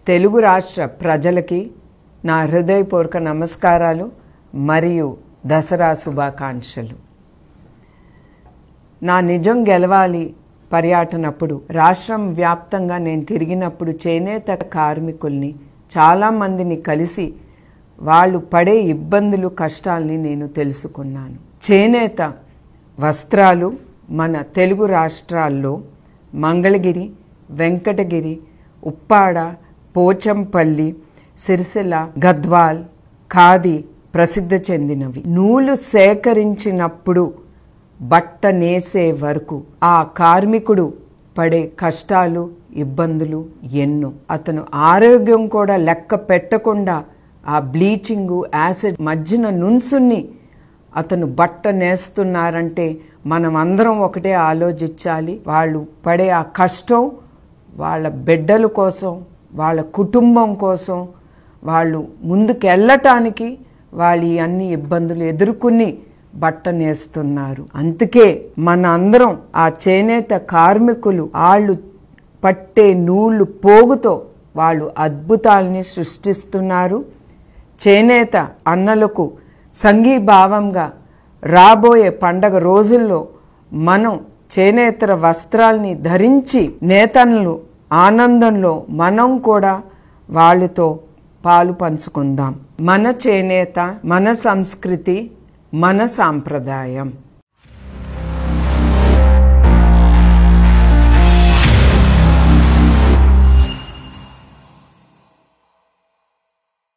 తెలుగు రాష్ట్ర ప్రజలకి నా హృదయపూర్వక నమస్కారాలు మరియు దసరా శుభాకాంక్షలు. నా నిజం గెలవాలి పర్యటనప్పుడు రాష్ట్రం వ్యాప్తంగా నేను తిరిగినప్పుడు చేనేత కార్మికుల్ని చాలామందిని కలిసి వాళ్ళు పడే ఇబ్బందులు కష్టాల్ని నేను తెలుసుకున్నాను. చేనేత వస్త్రాలు మన తెలుగు రాష్ట్రాల్లో మంగళగిరి, వెంకటగిరి, ఉప్పాడ, పోచంపల్లి, సిరిసిల్ల, గద్వాల్, ఖాదీ ప్రసిద్ధి చెందినవి. నూలు సేకరించినప్పుడు బట్ట నేసే వరకు ఆ కార్మికుడు పడే కష్టాలు, ఇబ్బందులు ఎన్నో. అతను ఆరోగ్యం కూడా లెక్క పెట్టకుండా ఆ బ్లీచింగు, యాసిడ్ మధ్యన నుంచుని అతను బట్ట నేస్తున్నారంటే మనం అందరం ఒకటే ఆలోచించాలి. వాళ్ళు పడే ఆ కష్టం వాళ్ళ బిడ్డల కోసం, వాళ్ళ కుటుంబం కోసం, వాళ్ళు ముందుకు వెళ్ళటానికి వాళ్ళు ఈ అన్ని ఇబ్బందులు ఎదుర్కొని బట్ట నేస్తున్నారు. అందుకే మన అందరం ఆ చేనేత కార్మికులు వాళ్ళు పట్టే నూలు పోగుతో వాళ్ళు అద్భుతాలని సృష్టిస్తున్నారు. చేనేత అన్నలకు సంఘీభావంగా రాబోయే పండగ రోజుల్లో మనం చేనేతర వస్త్రాల్ని ధరించి నేతన్నలు ఆనందంలో మనం కూడా వాళ్ళతో పాలు పంచుకుందాం. మన చేనేత, మన సంస్కృతి, మన సాంప్రదాయం.